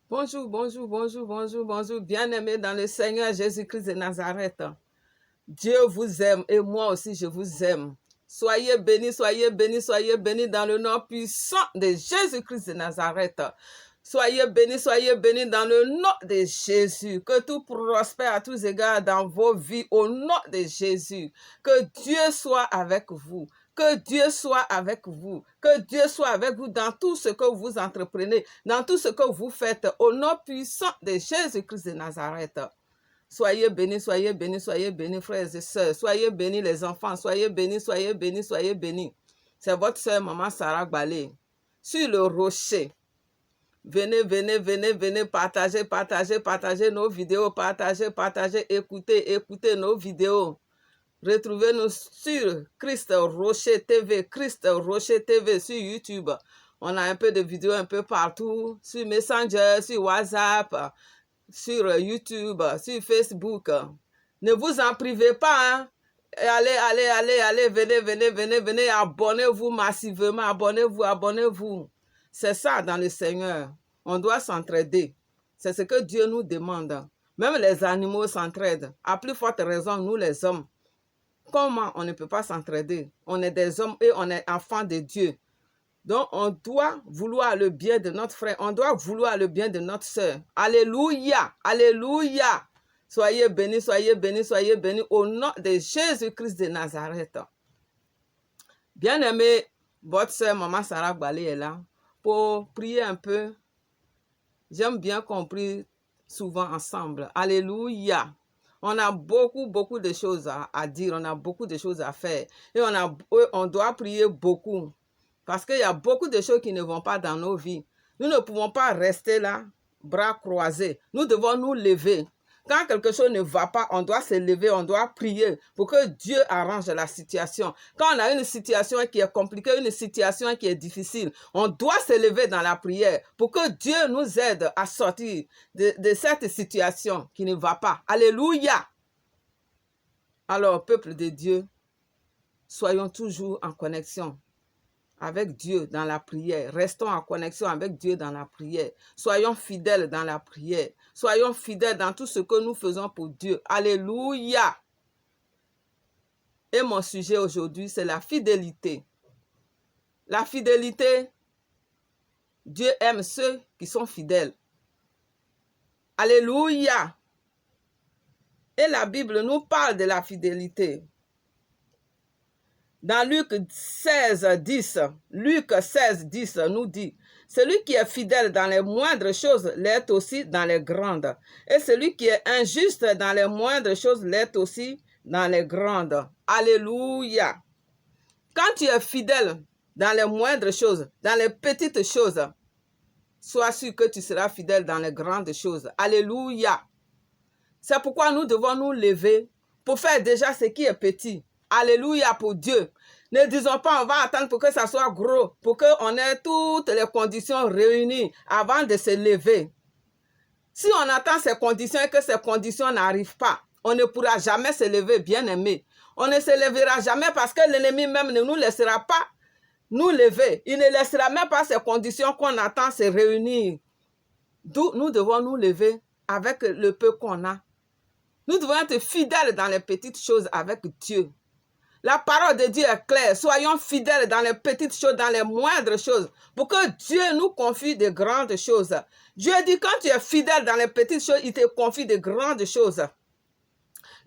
Bonjour, bonjour, bonjour, bonjour, bonjour, bien-aimés dans le Seigneur Jésus-Christ de Nazareth. Dieu vous aime et moi aussi je vous aime. Soyez bénis, soyez bénis, soyez bénis dans le nom puissant de Jésus-Christ de Nazareth. Soyez bénis dans le nom de Jésus. Que tout prospère à tous égards dans vos vies au nom de Jésus. Que Dieu soit avec vous. Que Dieu soit avec vous. Que Dieu soit avec vous dans tout ce que vous entreprenez, dans tout ce que vous faites au nom puissant de Jésus-Christ de Nazareth. Soyez bénis, frères et sœurs. Soyez bénis, les enfants. Soyez bénis, soyez bénis, soyez bénis. C'est votre sœur, maman Sarah Balé. Sur le rocher. Venez, venez, venez, venez, partagez, partagez, partagez nos vidéos. Partagez, partagez, écoutez, écoutez nos vidéos. Retrouvez-nous sur Christ Rocher TV, Christ Rocher TV sur YouTube. On a un peu de vidéos un peu partout, sur Messenger, sur WhatsApp, sur YouTube, sur Facebook. Ne vous en privez pas, hein? Allez, venez, abonnez-vous massivement, abonnez-vous. C'est ça dans le Seigneur. On doit s'entraider. C'est ce que Dieu nous demande. Même les animaux s'entraident. À plus forte raison, nous les hommes. Comment on ne peut pas s'entraider? On est des hommes et on est enfants de Dieu. Donc, on doit vouloir le bien de notre frère. On doit vouloir le bien de notre soeur. Alléluia. Alléluia. Soyez bénis, soyez bénis, soyez bénis au nom de Jésus-Christ de Nazareth. Bien-aimé, votre soeur, maman Sarah Balé est là pour prier un peu. J'aime bien qu'on prie souvent ensemble. Alléluia. On a beaucoup de choses à dire. On a beaucoup de choses à faire. Et on doit prier beaucoup. Parce qu'il y a beaucoup de choses qui ne vont pas dans nos vies. Nous ne pouvons pas rester là, bras croisés. Nous devons nous lever. Quand quelque chose ne va pas, on doit se lever, on doit prier pour que Dieu arrange la situation. Quand on a une situation qui est compliquée, une situation qui est difficile, on doit se lever dans la prière pour que Dieu nous aide à sortir de cette situation qui ne va pas. Alléluia! Alors, peuple de Dieu, soyons toujours en connexion avec Dieu dans la prière. Restons en connexion avec Dieu dans la prière. Soyons fidèles dans la prière. Soyons fidèles dans tout ce que nous faisons pour Dieu. Alléluia! Et mon sujet aujourd'hui, c'est la fidélité. La fidélité, Dieu aime ceux qui sont fidèles. Alléluia! Et la Bible nous parle de la fidélité. Dans Luc 16, 10 nous dit, « Celui qui est fidèle dans les moindres choses l'est aussi dans les grandes. Et celui qui est injuste dans les moindres choses l'est aussi dans les grandes. » Alléluia! Quand tu es fidèle dans les moindres choses, dans les petites choses, sois sûr que tu seras fidèle dans les grandes choses. Alléluia! C'est pourquoi nous devons nous lever pour faire déjà ce qui est petit. Alléluia pour Dieu. Ne disons pas on va attendre pour que ça soit gros, pour qu'on ait toutes les conditions réunies avant de se lever. Si on attend ces conditions et que ces conditions n'arrivent pas, on ne pourra jamais se lever, bien-aimé. On ne se lèvera jamais parce que l'ennemi même ne nous laissera pas nous lever. Il ne laissera même pas ces conditions qu'on attend se réunir. D'où nous devons nous lever avec le peu qu'on a. Nous devons être fidèles dans les petites choses avec Dieu. La parole de Dieu est claire. Soyons fidèles dans les petites choses, dans les moindres choses, pour que Dieu nous confie de grandes choses. Dieu dit, quand tu es fidèle dans les petites choses, il te confie de grandes choses.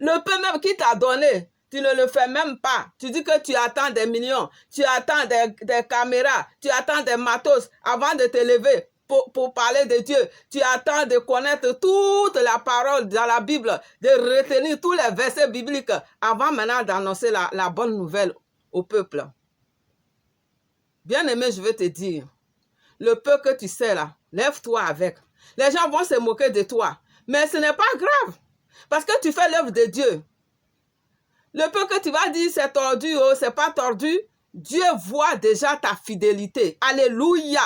Le peu même qu'il t'a donné, tu ne le fais même pas. Tu dis que tu attends des millions, tu attends des caméras, tu attends des matos avant de te lever. Pour parler de Dieu, tu attends de connaître toute la parole dans la Bible, de retenir tous les versets bibliques avant maintenant d'annoncer la bonne nouvelle au peuple. Bien-aimé, je vais te dire, le peu que tu sais là, lève-toi avec. Les gens vont se moquer de toi, mais ce n'est pas grave, parce que tu fais l'œuvre de Dieu. Le peu que tu vas dire c'est tordu ou c'est pas tordu, Dieu voit déjà ta fidélité. Alléluia!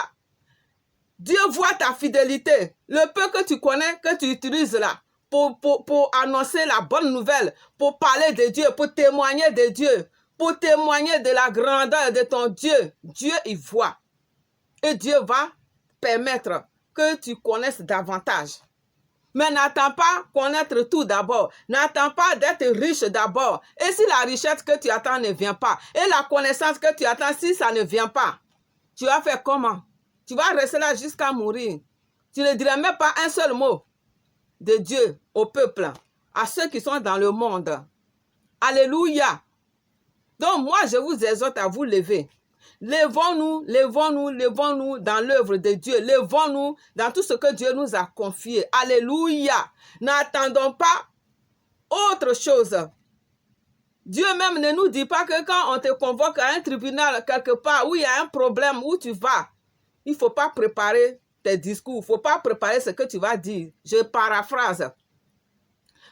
Dieu voit ta fidélité. Le peu que tu connais, que tu utilises là, pour annoncer la bonne nouvelle, pour parler de Dieu, pour témoigner de Dieu, pour témoigner de la grandeur de ton Dieu. Dieu, il voit. Et Dieu va permettre que tu connaisses davantage. Mais n'attends pas connaître tout d'abord. N'attends pas d'être riche d'abord. Et si la richesse que tu attends ne vient pas, et la connaissance que tu attends, si ça ne vient pas, tu vas faire comment? Tu vas rester là jusqu'à mourir. Tu ne diras même pas un seul mot de Dieu au peuple, à ceux qui sont dans le monde. Alléluia. Donc moi, je vous exhorte à vous lever. Levons-nous, levons-nous, levons-nous dans l'œuvre de Dieu. Levons-nous dans tout ce que Dieu nous a confié. Alléluia. N'attendons pas autre chose. Dieu même ne nous dit pas que quand on te convoque à un tribunal quelque part où il y a un problème, où tu vas, il ne faut pas préparer tes discours, il ne faut pas préparer ce que tu vas dire. Je paraphrase.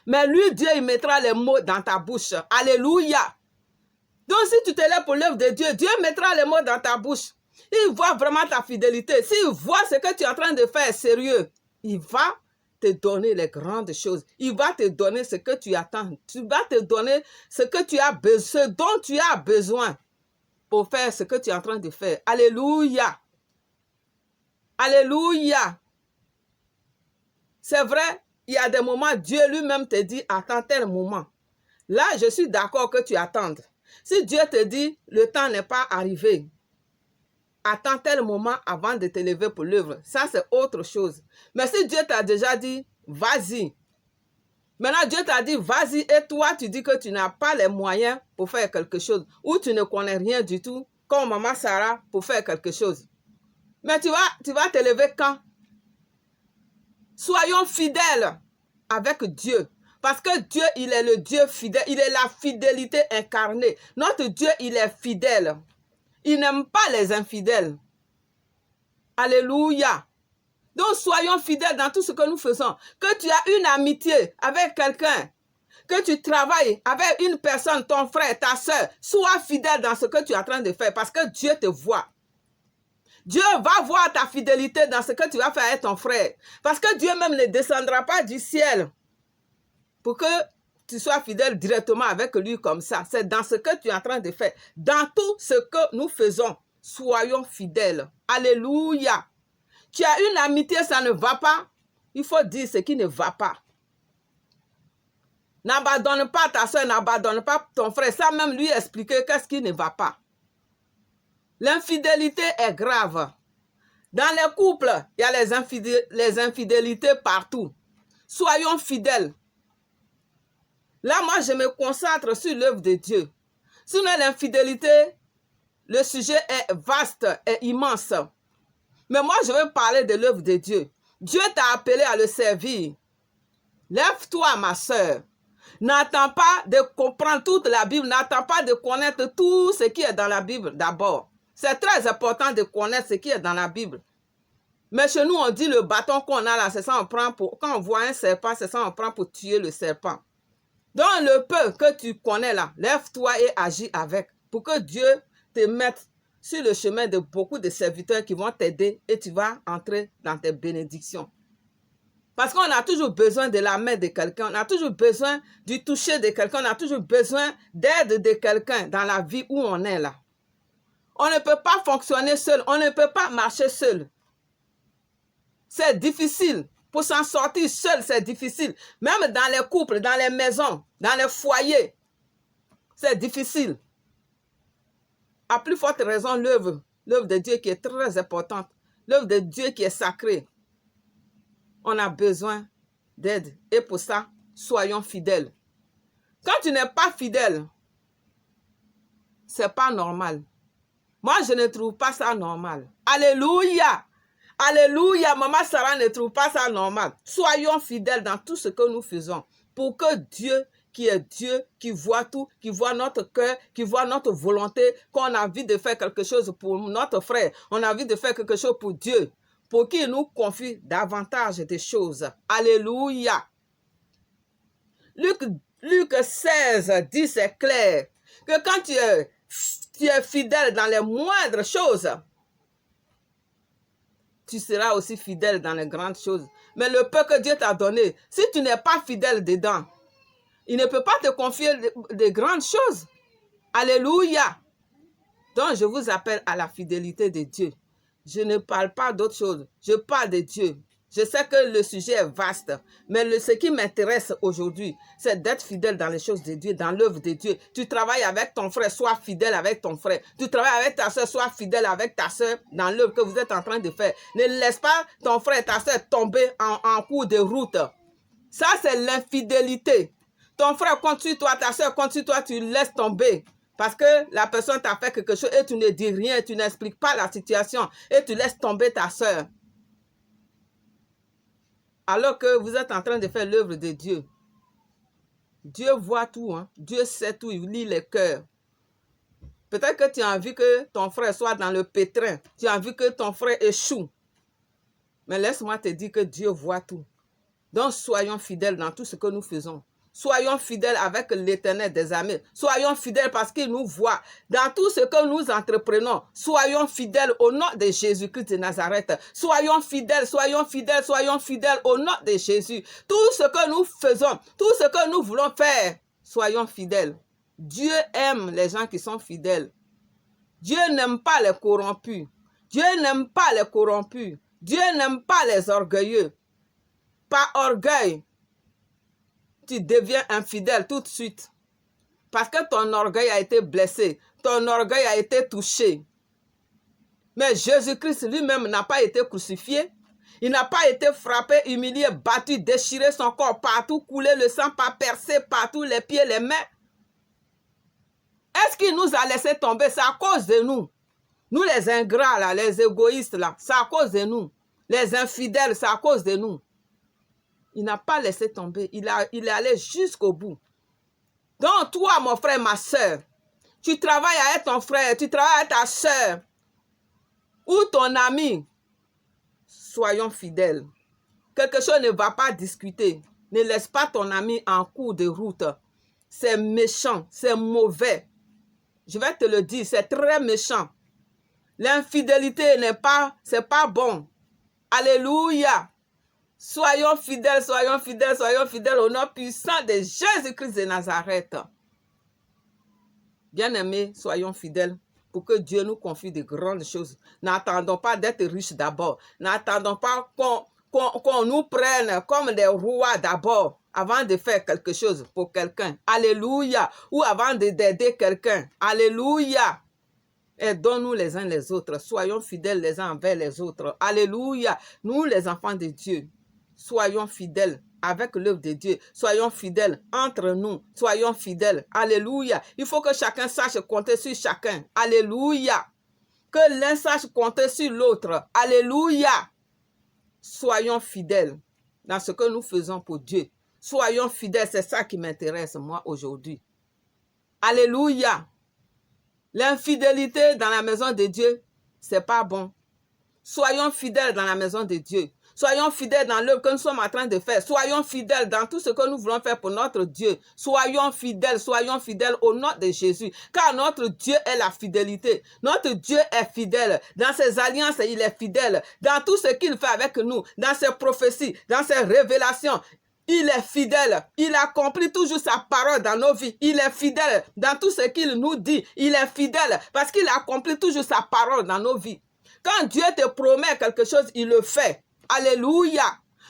Mais lui, Dieu, il mettra les mots dans ta bouche. Alléluia. Donc, si tu te lèves pour l'œuvre de Dieu, Dieu mettra les mots dans ta bouche. Il voit vraiment ta fidélité. S'il voit ce que tu es en train de faire sérieux, il va te donner les grandes choses. Il va te donner ce que tu attends. Tu vas te donner ce que tu as besoin, ce dont tu as besoin pour faire ce que tu es en train de faire. Alléluia. Alléluia. C'est vrai, il y a des moments, Dieu lui-même te dit, attends tel moment. Là, je suis d'accord que tu attendes. Si Dieu te dit, le temps n'est pas arrivé, attends tel moment avant de te lever pour l'œuvre. Ça, c'est autre chose. Mais si Dieu t'a déjà dit, vas-y. Maintenant, Dieu t'a dit, vas-y, et toi, tu dis que tu n'as pas les moyens pour faire quelque chose, ou tu ne connais rien du tout, comme maman Sarah, pour faire quelque chose. Mais tu vas te lever quand? Soyons fidèles avec Dieu. Parce que Dieu, il est le Dieu fidèle. Il est la fidélité incarnée. Notre Dieu, il est fidèle. Il n'aime pas les infidèles. Alléluia. Donc, soyons fidèles dans tout ce que nous faisons. Que tu as une amitié avec quelqu'un, que tu travailles avec une personne, ton frère, ta soeur, sois fidèle dans ce que tu es en train de faire parce que Dieu te voit. Dieu va voir ta fidélité dans ce que tu vas faire avec ton frère. Parce que Dieu même ne descendra pas du ciel pour que tu sois fidèle directement avec lui comme ça. C'est dans ce que tu es en train de faire. Dans tout ce que nous faisons, soyons fidèles. Alléluia. Tu as une amitié, ça ne va pas. Il faut dire ce qui ne va pas. N'abandonne pas ta soeur, n'abandonne pas ton frère. Ça même lui expliquer qu'est-ce qui ne va pas. L'infidélité est grave. Dans les couples, il y a les infidélités partout. Soyons fidèles. Là, moi, je me concentre sur l'œuvre de Dieu. Sinon, l'infidélité, le sujet est vaste et immense. Mais moi, je veux parler de l'œuvre de Dieu. Dieu t'a appelé à le servir. Lève-toi, ma soeur. N'attends pas de comprendre toute la Bible. N'attends pas de connaître tout ce qui est dans la Bible d'abord. C'est très important de connaître ce qui est dans la Bible. Mais chez nous, on dit le bâton qu'on a là, c'est ça on prend pour... Quand on voit un serpent, c'est ça on prend pour tuer le serpent. Donc, le peu que tu connais là, lève-toi et agis avec. Pour que Dieu te mette sur le chemin de beaucoup de serviteurs qui vont t'aider et tu vas entrer dans tes bénédictions. Parce qu'on a toujours besoin de la main de quelqu'un, on a toujours besoin du toucher de quelqu'un, on a toujours besoin d'aide de quelqu'un dans la vie où on est là. On ne peut pas fonctionner seul, on ne peut pas marcher seul. C'est difficile. Pour s'en sortir seul, c'est difficile. Même dans les couples, dans les maisons, dans les foyers, c'est difficile. À plus forte raison, l'œuvre de Dieu qui est très importante, l'œuvre de Dieu qui est sacrée. On a besoin d'aide. Et pour ça, soyons fidèles. Quand tu n'es pas fidèle, c'est pas normal. Moi, je ne trouve pas ça normal. Alléluia! Alléluia, maman Sarah ne trouve pas ça normal. Soyons fidèles dans tout ce que nous faisons pour que Dieu, qui est Dieu, qui voit tout, qui voit notre cœur, qui voit notre volonté, qu'on a envie de faire quelque chose pour notre frère, on a envie de faire quelque chose pour Dieu, pour qu'il nous confie davantage de choses. Alléluia. Luc 16 dit, c'est clair, que quand tu es fidèle dans les moindres choses, tu seras aussi fidèle dans les grandes choses. Mais le peu que Dieu t'a donné, si tu n'es pas fidèle dedans, il ne peut pas te confier de grandes choses. Alléluia. Donc, je vous appelle à la fidélité de Dieu. Je ne parle pas d'autre chose. Je parle de Dieu. Je sais que le sujet est vaste, mais ce qui m'intéresse aujourd'hui, c'est d'être fidèle dans les choses de Dieu, dans l'œuvre de Dieu. Tu travailles avec ton frère, sois fidèle avec ton frère. Tu travailles avec ta soeur, sois fidèle avec ta soeur dans l'œuvre que vous êtes en train de faire. Ne laisse pas ton frère et ta soeur tomber en cours de route. Ça, c'est l'infidélité. Ton frère compte sur toi, ta soeur compte sur toi, tu laisses tomber. Parce que la personne t'a fait quelque chose et tu ne dis rien, tu n'expliques pas la situation et tu laisses tomber ta soeur. Alors que vous êtes en train de faire l'œuvre de Dieu. Dieu voit tout, hein? Dieu sait tout, il lit les cœurs. Peut-être que tu as envie que ton frère soit dans le pétrin, tu as envie que ton frère échoue. Mais laisse-moi te dire que Dieu voit tout. Donc soyons fidèles dans tout ce que nous faisons. Soyons fidèles avec l'Éternel des armées. Soyons fidèles parce qu'il nous voit. Dans tout ce que nous entreprenons, soyons fidèles au nom de Jésus-Christ de Nazareth. Soyons fidèles, soyons fidèles, soyons fidèles au nom de Jésus. Tout ce que nous faisons, tout ce que nous voulons faire, soyons fidèles. Dieu aime les gens qui sont fidèles. Dieu n'aime pas les corrompus. Dieu n'aime pas les corrompus. Dieu n'aime pas les orgueilleux. Par orgueil, tu deviens infidèle tout de suite. Parce que ton orgueil a été blessé. Ton orgueil a été touché. Mais Jésus-Christ lui-même n'a pas été crucifié. Il n'a pas été frappé, humilié, battu, déchiré son corps partout, coulé le sang, pas percé partout, les pieds, les mains. Est-ce qu'il nous a laissé tomber? C'est à cause de nous. Nous les ingrats, là, les égoïstes, là, c'est à cause de nous. Les infidèles, c'est à cause de nous. Il n'a pas laissé tomber. Il est allé jusqu'au bout. Donc, toi, mon frère, ma soeur, tu travailles avec ton frère, tu travailles avec ta soeur ou ton ami. Soyons fidèles. Quelque chose ne va pas discuter. Ne laisse pas ton ami en cours de route. C'est méchant, c'est mauvais. Je vais te le dire, c'est très méchant. L'infidélité c'est pas bon. Alléluia. Soyons fidèles, soyons fidèles, soyons fidèles au nom puissant de Jésus-Christ de Nazareth. Bien-aimés, soyons fidèles pour que Dieu nous confie de grandes choses. N'attendons pas d'être riches d'abord. N'attendons pas qu'on nous prenne comme des rois d'abord avant de faire quelque chose pour quelqu'un. Alléluia. Ou avant d'aider quelqu'un. Alléluia. Aidons-nous les uns les autres. Soyons fidèles les uns envers les autres. Alléluia. Nous, les enfants de Dieu, soyons fidèles avec l'œuvre de Dieu. Soyons fidèles entre nous. Soyons fidèles. Alléluia. Il faut que chacun sache compter sur chacun. Alléluia. Que l'un sache compter sur l'autre. Alléluia. Soyons fidèles dans ce que nous faisons pour Dieu. Soyons fidèles. C'est ça qui m'intéresse, moi, aujourd'hui. Alléluia. L'infidélité dans la maison de Dieu, c'est pas bon. Soyons fidèles dans la maison de Dieu. Soyons fidèles dans l'œuvre que nous sommes en train de faire. Soyons fidèles dans tout ce que nous voulons faire pour notre Dieu. Soyons fidèles au nom de Jésus. Car notre Dieu est la fidélité. Notre Dieu est fidèle. Dans ses alliances, il est fidèle. Dans tout ce qu'il fait avec nous, dans ses prophéties, dans ses révélations, il est fidèle. Il accomplit toujours sa parole dans nos vies. Il est fidèle dans tout ce qu'il nous dit. Il est fidèle parce qu'il accomplit toujours sa parole dans nos vies. Quand Dieu te promet quelque chose, il le fait. Alléluia.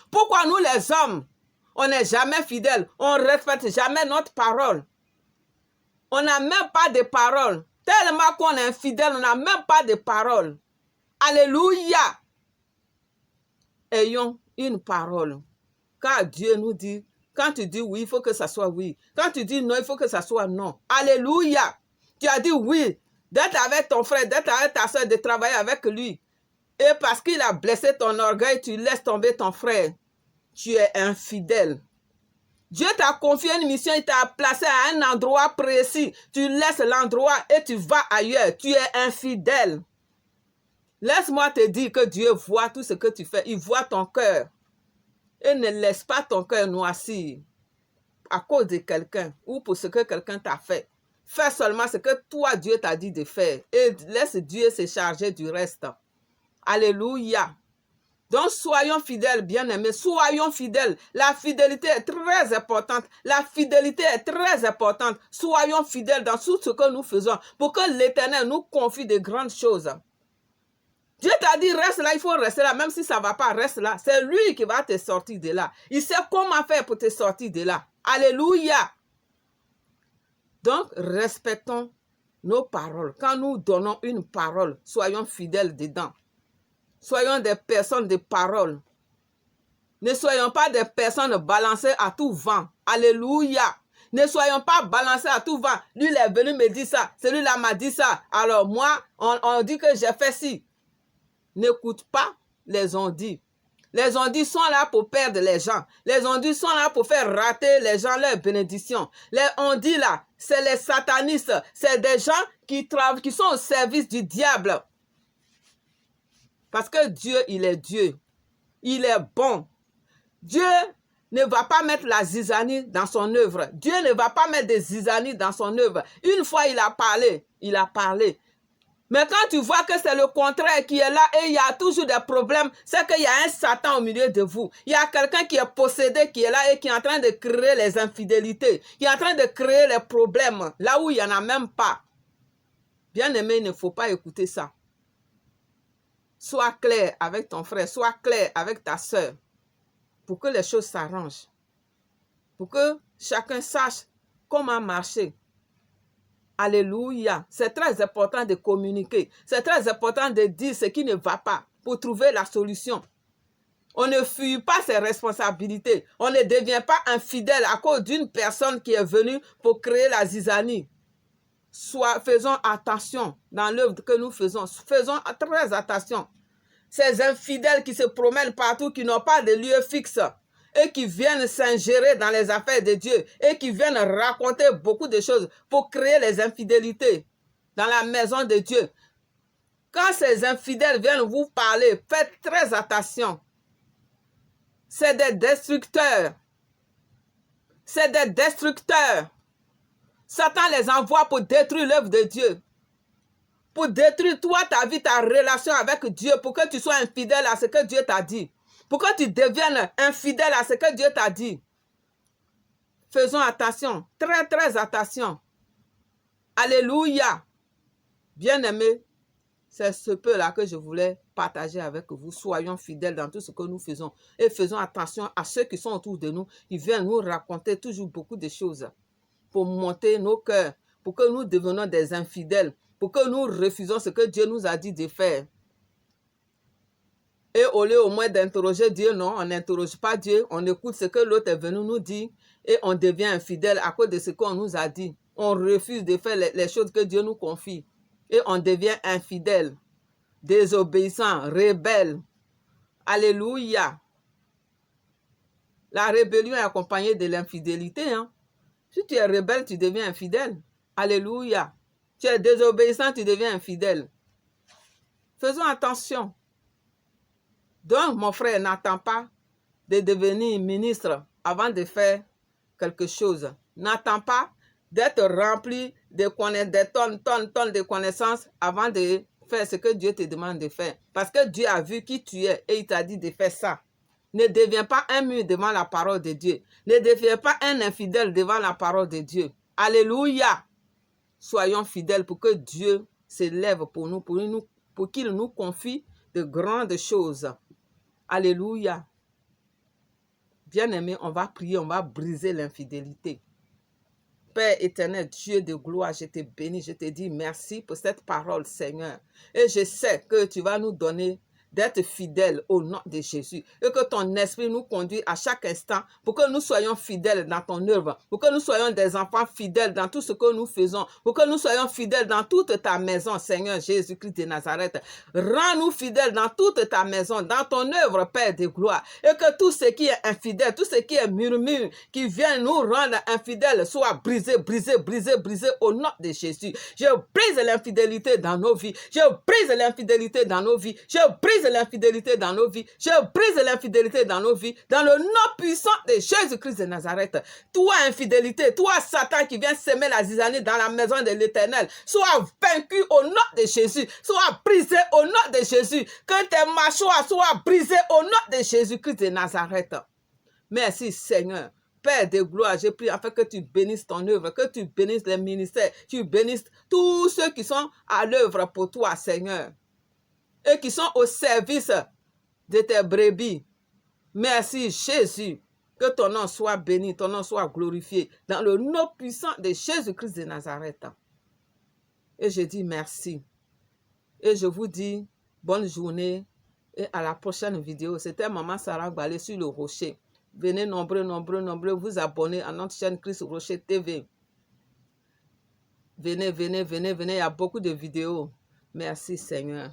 Pourquoi nous les hommes, on n'est jamais fidèles? On ne respecte jamais notre parole. On n'a même pas de parole. Tellement qu'on est infidèle, on n'a même pas de parole. Alléluia. Ayons une parole. Car Dieu nous dit, quand tu dis oui, il faut que ça soit oui. Quand tu dis non, il faut que ça soit non. Alléluia. Tu as dit oui, d'être avec ton frère, d'être avec ta soeur, de travailler avec lui. Et parce qu'il a blessé ton orgueil, tu laisses tomber ton frère. Tu es infidèle. Dieu t'a confié une mission, il t'a placé à un endroit précis. Tu laisses l'endroit et tu vas ailleurs. Tu es infidèle. Laisse-moi te dire que Dieu voit tout ce que tu fais. Il voit ton cœur. Et ne laisse pas ton cœur noircir à cause de quelqu'un ou pour ce que quelqu'un t'a fait. Fais seulement ce que toi, Dieu t'a dit de faire. Et laisse Dieu se charger du reste. Alléluia. Donc, soyons fidèles, bien-aimés. Soyons fidèles. La fidélité est très importante. La fidélité est très importante. Soyons fidèles dans tout ce que nous faisons pour que l'Éternel nous confie de grandes choses. Dieu t'a dit, reste là, il faut rester là, même si ça ne va pas, reste là. C'est lui qui va te sortir de là. Il sait comment faire pour te sortir de là. Alléluia. Donc, respectons nos paroles. Quand nous donnons une parole, soyons fidèles dedans. Soyons des personnes de parole. Ne soyons pas des personnes balancées à tout vent. Alléluia. Ne soyons pas balancés à tout vent. Lui, il est venu me dire ça. Celui-là m'a dit ça. Alors moi, on dit que j'ai fait ci. N'écoute pas les ondits. Les ondits sont là pour perdre les gens. Les ondits sont là pour faire rater les gens leurs bénédictions. Les ondits là, c'est les satanistes. C'est des gens qui sont au service du diable. Parce que Dieu, il est Dieu. Il est bon. Dieu ne va pas mettre la zizanie dans son œuvre. Dieu ne va pas mettre des zizanies dans son œuvre. Une fois, il a parlé. Il a parlé. Mais quand tu vois que c'est le contraire qui est là et il y a toujours des problèmes, c'est qu'il y a un Satan au milieu de vous. Il y a quelqu'un qui est possédé, qui est là et qui est en train de créer les infidélités, qui est en train de créer les problèmes là où il n'y en a même pas. Bien-aimé, il ne faut pas écouter ça. Sois clair avec ton frère, sois clair avec ta soeur pour que les choses s'arrangent, pour que chacun sache comment marcher. Alléluia. C'est très important de communiquer. C'est très important de dire ce qui ne va pas pour trouver la solution. On ne fuit pas ses responsabilités. On ne devient pas infidèle à cause d'une personne qui est venue pour créer la zizanie. Faisons attention dans l'œuvre que nous faisons. Faisons très attention. Ces infidèles qui se promènent partout, qui n'ont pas de lieu fixe, et qui viennent s'ingérer dans les affaires de Dieu et qui viennent raconter beaucoup de choses pour créer les infidélités dans la maison de Dieu. Quand ces infidèles viennent vous parler, faites très attention. C'est des destructeurs. C'est des destructeurs. Satan les envoie pour détruire l'œuvre de Dieu. Pour détruire toi, ta vie, ta relation avec Dieu, pour que tu sois infidèle à ce que Dieu t'a dit. Pour que tu deviennes infidèle à ce que Dieu t'a dit. Faisons attention, très très attention. Alléluia. Bien-aimés, c'est ce peu-là que je voulais partager avec vous. Soyons fidèles dans tout ce que nous faisons. Et faisons attention à ceux qui sont autour de nous. Ils viennent nous raconter toujours beaucoup de choses pour monter nos cœurs, pour que nous devenions des infidèles, pour que nous refusons ce que Dieu nous a dit de faire. Et au lieu au moins d'interroger Dieu, non, on n'interroge pas Dieu, on écoute ce que l'autre est venu nous dire et on devient infidèle à cause de ce qu'on nous a dit. On refuse de faire les choses que Dieu nous confie et on devient infidèle, désobéissant, rebelle. Alléluia. La rébellion est accompagnée de l'infidélité. Hein? Si tu es rebelle, tu deviens infidèle. Alléluia. Tu es désobéissant, tu deviens infidèle. Faisons attention. Donc, mon frère, n'attend pas de devenir ministre avant de faire quelque chose. N'attends pas d'être rempli de tonnes de connaissances avant de faire ce que Dieu te demande de faire. Parce que Dieu a vu qui tu es et il t'a dit de faire ça. Ne deviens pas un mur devant la parole de Dieu. Ne deviens pas un infidèle devant la parole de Dieu. Alléluia. Soyons fidèles pour que Dieu s'élève pour nous, pour qu'il nous confie de grandes choses. Alléluia. Bien-aimé, on va prier, on va briser l'infidélité. Père éternel, Dieu de gloire, je te bénis, je te dis merci pour cette parole, Seigneur. Et je sais que tu vas nous donner d'être fidèles au nom de Jésus. Et que ton esprit nous conduise à chaque instant pour que nous soyons fidèles dans ton œuvre. Pour que nous soyons des enfants fidèles dans tout ce que nous faisons. Pour que nous soyons fidèles dans toute ta maison, Seigneur Jésus-Christ de Nazareth. Rends-nous fidèles dans toute ta maison, dans ton œuvre, Père de gloire. Et que tout ce qui est infidèle, tout ce qui est murmure, qui vient nous rendre infidèles, soit brisé au nom de Jésus. Je brise l'infidélité dans nos vies. Je brise l'infidélité dans nos vies. Je brise l'infidélité dans nos vies. Je brise l'infidélité dans nos vies. Dans le nom puissant de Jésus-Christ de Nazareth. Toi, infidélité, toi, Satan qui vient semer la zizanie dans la maison de l'Éternel, sois vaincu au nom de Jésus. Sois brisé au nom de Jésus. Que tes mâchoires soient brisées au nom de Jésus-Christ de Nazareth. Merci, Seigneur. Père de gloire, je prie afin que tu bénisses ton œuvre, que tu bénisses les ministères, tu bénisses tous ceux qui sont à l'œuvre pour toi, Seigneur. et qui sont au service de tes brebis. Merci Jésus. Que ton nom soit béni, ton nom soit glorifié dans le nom puissant de Jésus-Christ de Nazareth. Et je dis merci. Et je vous dis bonne journée et à la prochaine vidéo. C'était Maman Sarah Gbalé sur le Rocher. Venez nombreux vous abonner à notre chaîne Christ Rocher TV. Venez, il y a beaucoup de vidéos. Merci Seigneur.